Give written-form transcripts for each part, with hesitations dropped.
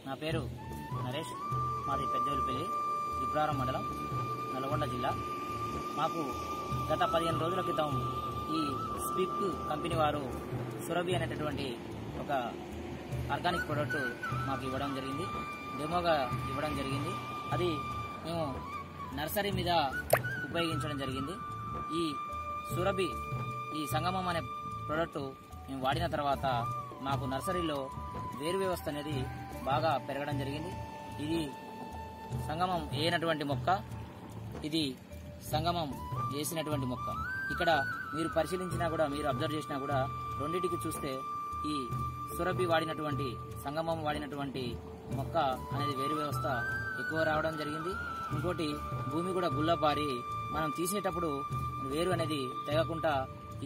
నా పేరు నరేష్, మాది పెద్దోలిపల్లి, త్రిపురారం మండలం, నల్గొండ జిల్లా. మాకు గత 15 రోజుల క్రితం ఈ స్పిక్ కంపెనీ వారు సురభి అనేటటువంటి ఒక ఆర్గానిక్ ప్రోడక్ట్ మాకు ఇవ్వడం జరిగింది, డెమోగా ఇవ్వడం జరిగింది. అది మేము నర్సరీ మీద ఉపయోగించడం జరిగింది. ఈ సురభి, ఈ సంగమం అనే ప్రోడక్ట్ మేము వాడిన తర్వాత మాకు నర్సరీలో వేరు వ్యవస్థ అనేది బాగా పెరగడం జరిగింది. ఇది సంగమం వేయనటువంటి మొక్క, ఇది సంగమం వేసినటువంటి మొక్క. ఇక్కడ మీరు పరిశీలించినా కూడా, మీరు అబ్జర్వ్ చేసినా కూడా రెండింటికి చూస్తే ఈ సురభి వాడినటువంటి, సంగమం వాడినటువంటి మొక్క అనేది వేరు వ్యవస్థ ఎక్కువ రావడం జరిగింది. ఇంకోటి, భూమి కూడా గుల్లబారి మనం తీసేటప్పుడు వేరు అనేది తెగకుండా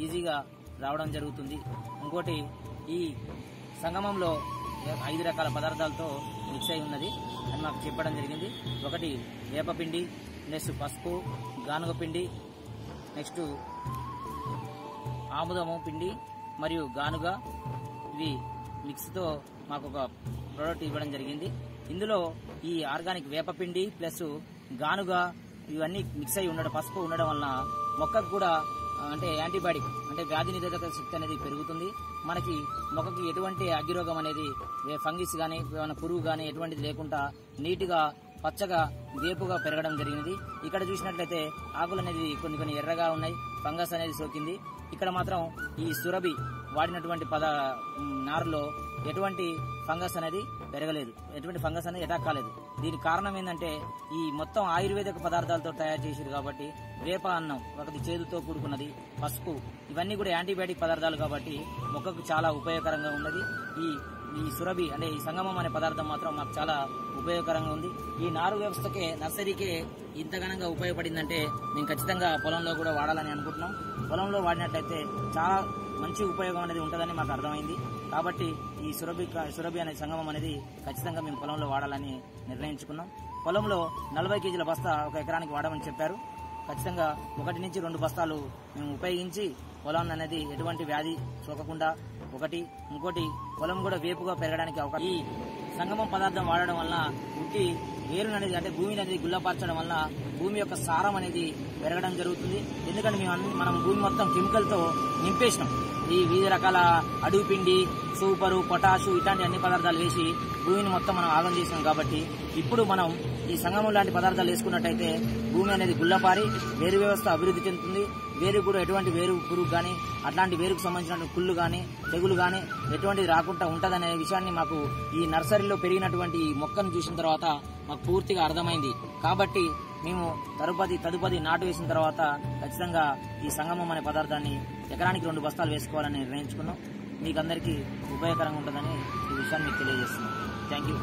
ఈజీగా రావడం జరుగుతుంది. ఇంకోటి, ఈ సంగమంలో 5 రకాల పదార్థాలతో మిక్స్ అయి ఉన్నది అని మాకు చెప్పడం జరిగింది. ఒకటి వేపపిండి, నెక్స్ట్ పసుపు, గానుగ పిండి, నెక్స్ట్ ఆముదము పిండి మరియు గానుగ, ఇవి మిక్స్తో మాకు ఒక ప్రోడక్ట్ ఇవ్వడం జరిగింది. ఇందులో ఈ ఆర్గానిక్ వేపపిండి ప్లస్ గానుగ ఇవన్నీ మిక్స్ అయి ఉండడం, పసుపు ఉండడం వలన మొక్కకు కూడా అంటే యాంటీబయాటిక్, అంటే వ్యాధి నిరోధక శక్తి అనేది పెరుగుతుంది. మనకి మొక్కకి ఎటువంటి అగ్గిరోగం అనేది, ఫంగిస్ కానీ పురుగు కానీ ఎటువంటిది లేకుండా నీట్గా పచ్చగా వేపుగా పెరగడం జరిగింది. ఇక్కడ చూసినట్లయితే ఆకులు అనేది కొన్ని ఎర్రగా ఉన్నాయి, ఫంగస్ అనేది సోకింది. ఇక్కడ మాత్రం ఈ సురభి వాడినటువంటి నారులో ఎటువంటి ఫంగస్ అనేది పెరగలేదు, ఎటువంటి ఫంగస్ అనేది అటాక్ కాలేదు. దీనికి కారణం ఏంటంటే ఈ మొత్తం ఆయుర్వేదిక పదార్థాలతో తయారు చేసారు కాబట్టి, వేప అన్నం ఒకటి చేదుతో కూడుకున్నది, పసుపు, ఇవన్నీ కూడా యాంటీబయాటిక్ పదార్థాలు కాబట్టి మొక్కకు చాలా ఉపయోగకరంగా ఉన్నది. ఈ సురభి అంటే ఈ సంగమం అనే పదార్థం మాత్రం మాకు చాలా ఉపయోగకరంగా ఉంది. ఈ నారు వ్యవస్థకే, నర్సరీకే ఇంతగానంగా ఉపయోగపడిందంటే మేము ఖచ్చితంగా పొలంలో కూడా వాడాలని అనుకుంటున్నాం. పొలంలో వాడినట్లయితే చాలా మంచి ఉపయోగం అనేది ఉంటుందని మాకు అర్థమైంది. కాబట్టి ఈ సురభి అనే సంగమం అనేది ఖచ్చితంగా మేము పొలంలో వాడాలని నిర్ణయించుకున్నాం. పొలంలో 40 కేజీల బస్తా ఒక ఎకరానికి వాడమని చెప్పారు. ఖచ్చితంగా 1 నుంచి 2 బస్తాలు మేము ఉపయోగించి పొలాన్ని అనేది ఎటువంటి వ్యాధి సోకకుండా, ఇంకోటి పొలం కూడా వేపుగా పెరగడానికి అవకాశం. ఈ సంగమం పదార్థం వాడడం వలన ఉట్టి వేరు అనేది, అంటే భూమిని అనేది గుల్లపరచడం వలన భూమి యొక్క సారం అనేది పెరగడం జరుగుతుంది. ఎందుకంటే మనం భూమి మొత్తం కెమికల్తో నింపేసినాం. ఈ వివిధ రకాల అడుగు పిండి, సూపరు, పొటాషు ఇట్లాంటి అన్ని పదార్థాలు వేసి భూమిని మొత్తం మనం ఆగం చేసినాం. కాబట్టి ఇప్పుడు మనం ఈ సంగమం లాంటి పదార్థాలు వేసుకున్నట్టయితే భూమి అనేది గుల్లపారి వేరు వ్యవస్థ అభివృద్ధి చెందుతుంది. వేరు కూడా ఎటువంటి వేరు పురుగు కానీ, అట్లాంటి వేరుకు సంబంధించిన కుళ్ళు కానీ, తెగులు కానీ ఎటువంటిది రాకుండా ఉంటుందనే విషయాన్ని మాకు ఈ నర్సరీలో పెరిగినటువంటి ఈ మొక్కను చూసిన తర్వాత మాకు పూర్తిగా అర్థమైంది. కాబట్టి మేము తదుపరి నాటు వేసిన తర్వాత ఖచ్చితంగా ఈ సంగమం అనే పదార్థాన్ని ఎకరానికి 2 బస్తాలు వేసుకోవాలని నిర్ణయించుకున్నాం. మీకు అందరికీ ఉపయోగకరంగా ఉంటుందని ఈ విషయాన్ని మీకు తెలియజేస్తున్నాం. Thank you.